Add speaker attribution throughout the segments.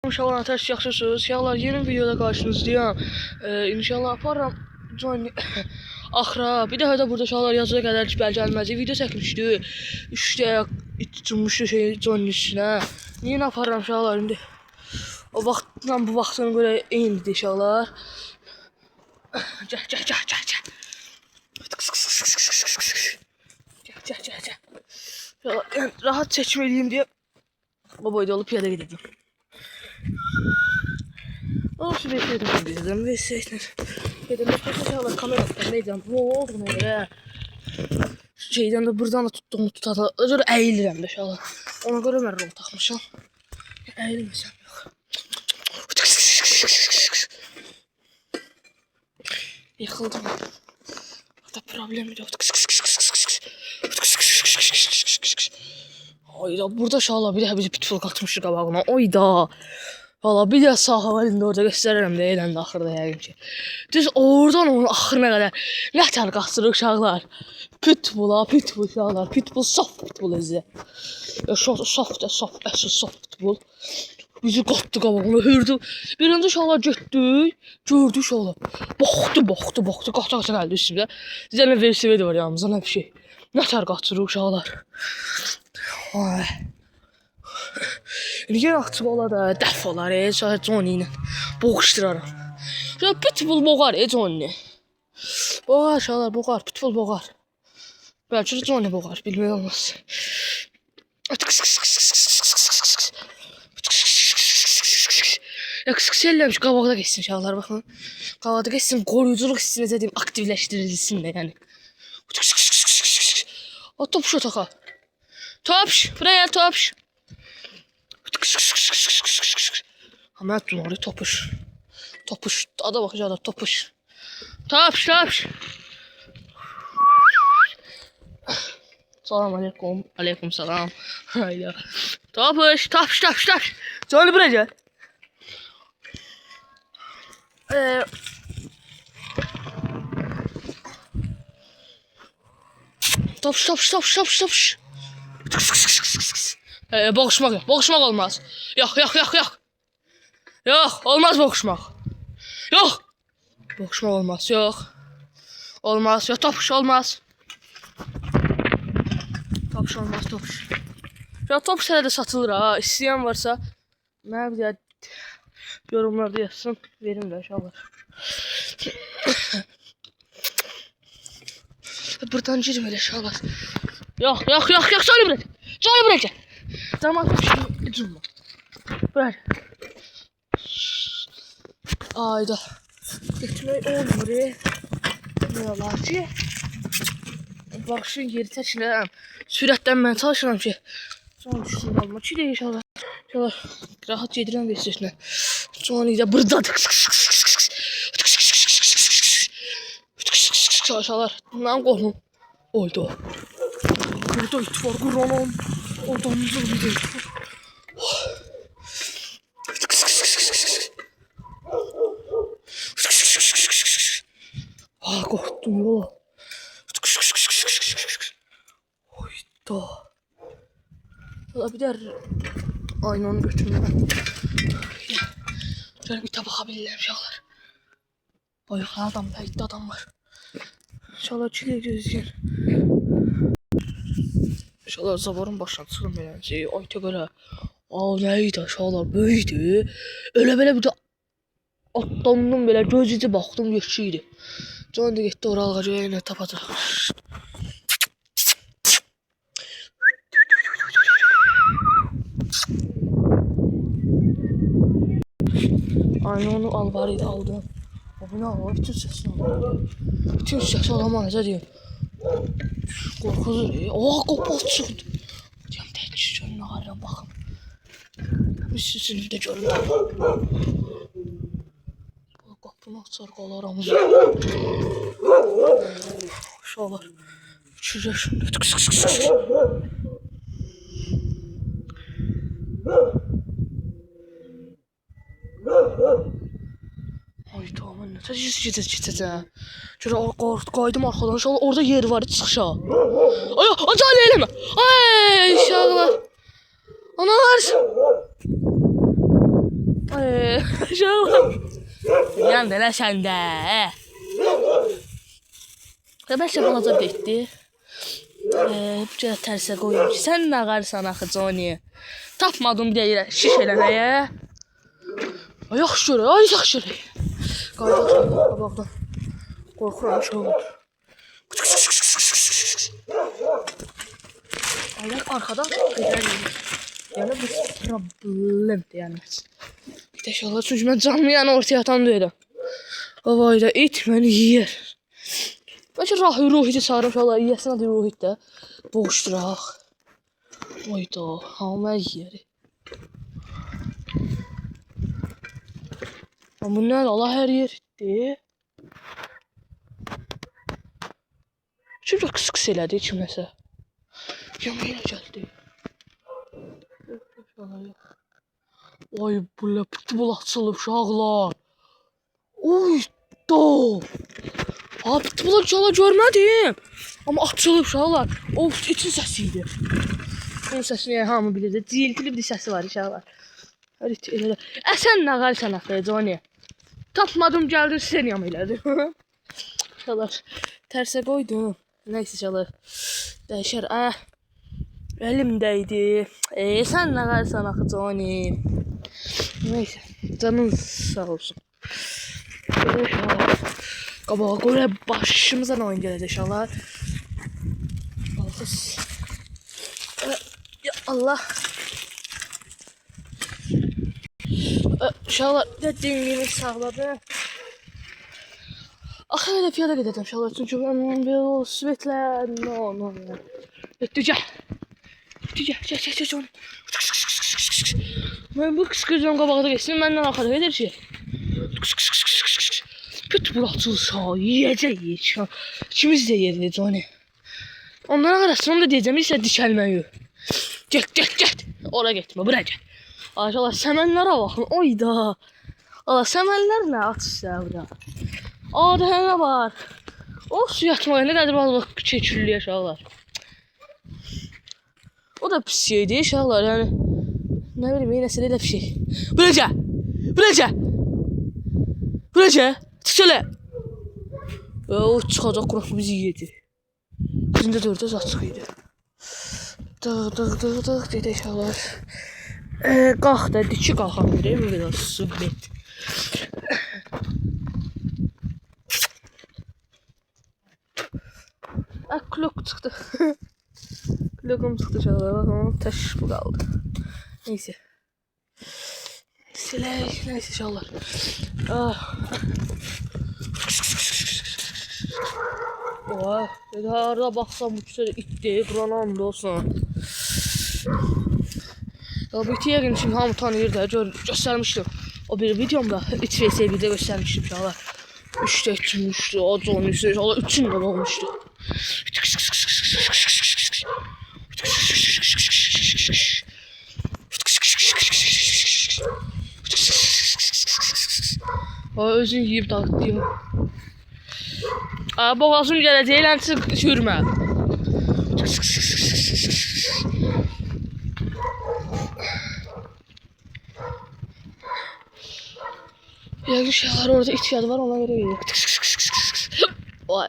Speaker 1: İnşallah ters yaxşısınız. İnşallah yeni videoda qarşınızdayım. İnşallah aparıram Johnny axıra. Bir dəfə də burada uşaqlar yazıya qədər gəlməzi video çəkmişdi. 3 dəqiqə içmişdi şey Johnny üstünə. Niyə aparıram uşaqlar indi? O vaxtdan bu vaxtına görə eynidir uşaqlar. Gəl. Gəl. Yəni, rahat çəkməliyim deyə o boyda olub piyada gedirdim. Olsun bekledim dedim ve dedim uşaqlar kamera tutmayacağım. Ne oldu ne belə? Şeydən də buradan da tutduğumu tutada. Özür əyilirəm də uşaqlar. Ona görə mən rol taxmışam. Əyilməsəm yox. Yıxıldım. Hatta problem yox. Ayda burada uşaqlar bir də bizi pitbull qatmışdı qabağına. Oyda. Valla bir də sağ halinde orada göstərirəm də eləndə axırda yəqin ki. Düz oradan onun axırına qədər nətər qaçırıq uşaqlar. Pitbull uşaqlar. Pitbull soft pitbull özü. Soft pitbull. Bizi qatdı qabağına hürdü. Bir anda uşaqlar getdik. Gördük uşaqlar. Baxdı. Qaça gəldi üstümdə. Sizə nə versiya var yanımızda nə bir şey. Nətər qaçırıq uşaqlar. Ay. Yine aktif ola da dəf olar sadece Johnny ilə boğuşduraram. Ya pitbull boğar Johnny. Boğar uşaqlar boğar pitbull boğar. Bəlkə də Johnny boğar bilmək olmaz. Ya qıs eləmiş qabaqda geçsin uşaqlar baxın. Qabaqda geçsin qoruyuculuk hissini dedim aktivləşdirilsin də yəni. O topş otağa. Topş buraya topş. Hemen duvarı topuş. Ada bakacağım da topuş. Topuş. Salam aleyküm. Aleyküm salam. Hayda. Topuş. Johnny buraya gel. Topuş. Boğuşmak olmaz. Yok. Yok, olmaz boğuşmak. Yok. Boğuşmak olmaz, yok. Olmaz, yok topuş olmaz. Topuş olmaz. Ya topuş hələ də satılır ha. İsteyen varsa nə bilir yorumlarda yazsın, verim də inşallah. Buradan girmeli inşallah. Yok, Johnny bırak. Zaman durma. Bırak. Ayda. Getmək olmur. Ne olar ki? Bak şu yeri təşkiləm. Sürətdən mən çalışıram ki. Sonra düşsün alma. Ki deyir inşallah. İnşallah rahat yedirəm versiyasına. Johnny də buradadır. Çalışalar. Bundan qorxum. Oydu. Burada it var Kur'an'ım. Oradan bir de it var. Korktum yola. Oyda. Valla bir der aynanı götürmem. Şöyle bir tabağa bilirəm uşaqlar. Bayıqlı adam, bəyiddə adam var. İnşallah çilə gözləyir. İnşallah zavarın başına çıxırım beləncə. Ayta görə. Nəydi uşaqlar böyüdü. Öyle belə bir də atlandım belə gözücü baxdım geçiydi. Can da getdi ora ağaca yenə tapacaq. Aynı onu alvarıydı aldım. Bu ne var? Bütün sesini aldım. Bütün sesi alamayacaq deyim. Qorxudur. Qopaq çıxdı. Deyəm təkcə görün ağarıram baxın. Bir sesini də görün. Qapını açar qalaramız. Uşaqlar. Uçacaq şimdi. Ay tamam ne təcə. Şöyle qaydım arxadan. İnşallah orada yer var çıxışa. Ay acele eləmə. Ay inşallah. Anar. Uşaqlar. Yan da sən də. Bəlkə balaca getdi. Bu qədər tərsə qoyum ki, sən nə qarsan axı Johnny? Tapmadım deyirə, şiş eləməyə. Yaxşı görək, ay yaxşı görək. Qayıdaq qabaqdan. Qorxuram uşaqlar. Aylaq arxadan gedərik. Yəni bu problemdir yəni. İnşallah çünki mən canlı yəni ortaya atan deyirəm. Havayda it məni yeyər. Bəlkə Ruhit'i çağırım uşaqlar, yiyəsin adı Ruhit də. Boğuşduraq. Oyda, hamı yiyər. Amma nə Allah hər yerdir. Kimsə qıs-qıs elədi kimləsə. Yama elə gəldi. Ay bu pitbull açılıb uşaqlar. Oy da. Ha pitbull uşaqlar görmədim. Amma açılıb uşaqlar. O için səsi idi. Onun səsini hamı bilir. Cildli bir səsi var uşaqlar. Hadi elə. Sən nə qalsan axı Johnny? Tapmadım gəldim sizə yama elədi. Uşaqlar tərsə qoydum. Neyse uşaqlar. Dəyişər. Elimdəydi. Sən nə qalsan axı Johnny? Neyse. Canın sağ olsun. Qabağa görə başımıza nə oyun gələcək uşaqlar. Ya Allah. Uşaqlar dediyim sağladı. Axı elə piyada gedəcəm uşaqlar. Çünki mən velosipedlə no. Gəl. Mən bu qışqıracağım qabaqda geçsin. Məndən arxada gedir ki. Pitbull açılsa yiyəcəyik. İkimiz də yeririk Johnny. Onlara qarasın onu da deyəcəm. İsə dikəlməyi. Get. Ora getmə, bura gəl. Arkadaşlar səmənlərə baxın. Oyda. Allah səmənlər nə atışlar burada. Adəmə var. O su yatmaya nə qədər balıq keçirli yaşarlar. O da pis şeydi uşaqlar yəni. Nə bilim, nəsə elə bir şey. Buraya. Çıxsələ. O çıxacaq quraq bizi yedi. Bizində dördə açıq idi. Dıq dedi uşaqlar. Qalx da diki qalxam deyim bu qədər sübət. Klok çıxdı. Klokum çıxdı uşaqlar. Baxın, təş bu qaldı. Neyse. Silək, neyse uşaqlar. Oha, harada baxsam bu küçədə itdir, Qurana and olsun. Bu iti yəqin üçün hamı tanıyır da, göstərmişdim. O bir videomda 3 vs 1'də göstərmişdim uşaqlar. 3'də itirmişdi, o Johnny uşaqlar 3'ün də olmuşdu. Özün yiyib dağıtıyor. Boğazım gələcək, lənçi sürmə. Yəqin şeyler orada it yadı var, ona göre geliyor. Vay.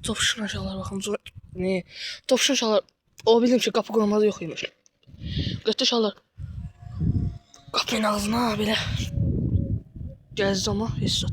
Speaker 1: Topşun aşağılar bakın. Ne? Topşun aşağılar. O bildim ki kapı kuramadı yok imiş. Götür aşağılar. Kapının ağzına belə. Gəzdi ama hiç zor.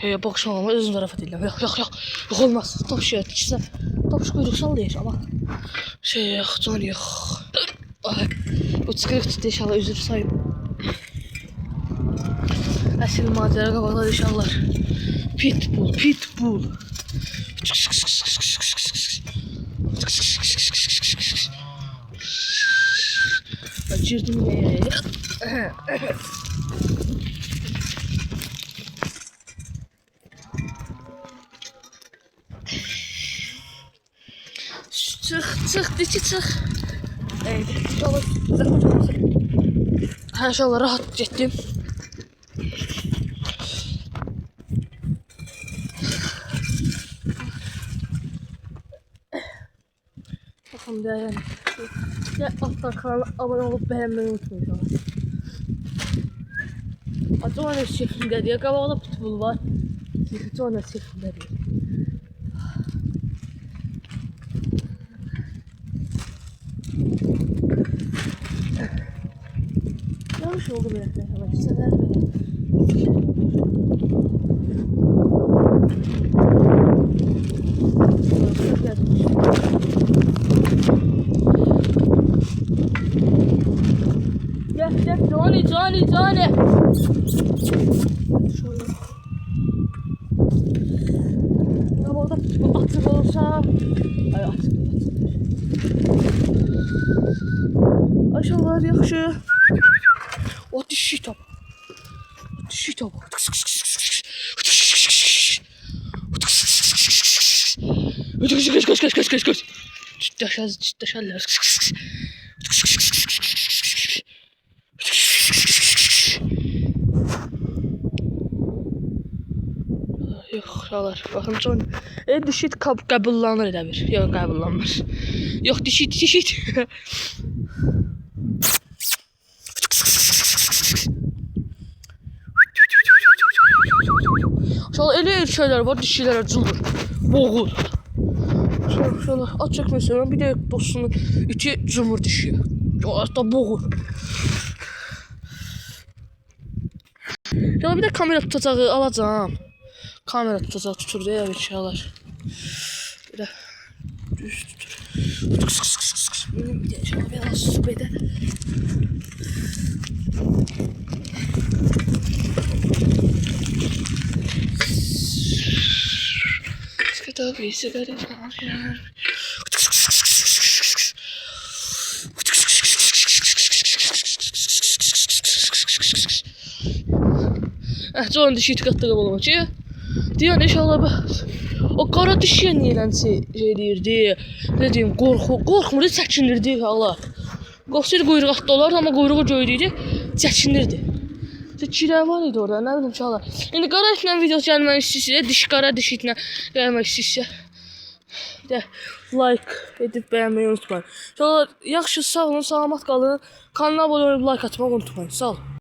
Speaker 1: Ya bakışma ama özüm zarafat edirəm. Yok olmaz. Topşu ya. Topşu kuyruksal deyir ama. Yok Johnny yok. Bu çıkırık inşallah üzür sayıb. Əsl macera qabaqlar inşallah. Pitbull. Girdim yere. Çık dişi çık. Evet. İnşallah zahmet olmasın. İnşallah rahat getdim. Bakın da yani. Ya alttan kanala abone olup beğenmeyi unutmayın. Acaba şeklinde diye qabağda pitbull var. Acaba şeklinde diye. Yanlış oldu biraz mesela. Sefer Gel Johnny. Şöyle. Qabağda pitbull açıq olsa. Ay açıq. Aşağılar yaxşı. O dişi top. Kaç. Ciddaşarlar. Yok şalar. Bakın son. Dişi qəbullanır elə bir. Yox qəbullanmır. Yox dişi. Şöyle elə şeyler var, dişiler acılır. Boğur. Şöyle açık mesela bir de dostunun içi cumur dişi. Da boğur. Ya bir de kamera tutacağı alacağım. Kamera tutacağı tutur diye bir şeyler. Bir de düz tutur. Bir de şöyle biraz su beder. Tabii sigara John dişi tıkattığı bulmaçı. Diyor inşallah o kara dişiye niyelənsə şey deyirdi. Ne diyeyim qorxmurdu, çəkinirdi hala. Qorxsaydı quyruq atdı olardı ama quyruğu göydüydü, çəkinirdi. Kirə var idi orada, nə bilim inşallah. İndi qara etlə video gəlmək istəyirsə, qara diş etlə gəlmək istəyirsə, de like edib bəyənməyi unutmayın. İnşallah yaxşı, sağ olun, salamat qalın. Kanala abunə olub like atmağı unutmayın. Sağ olun.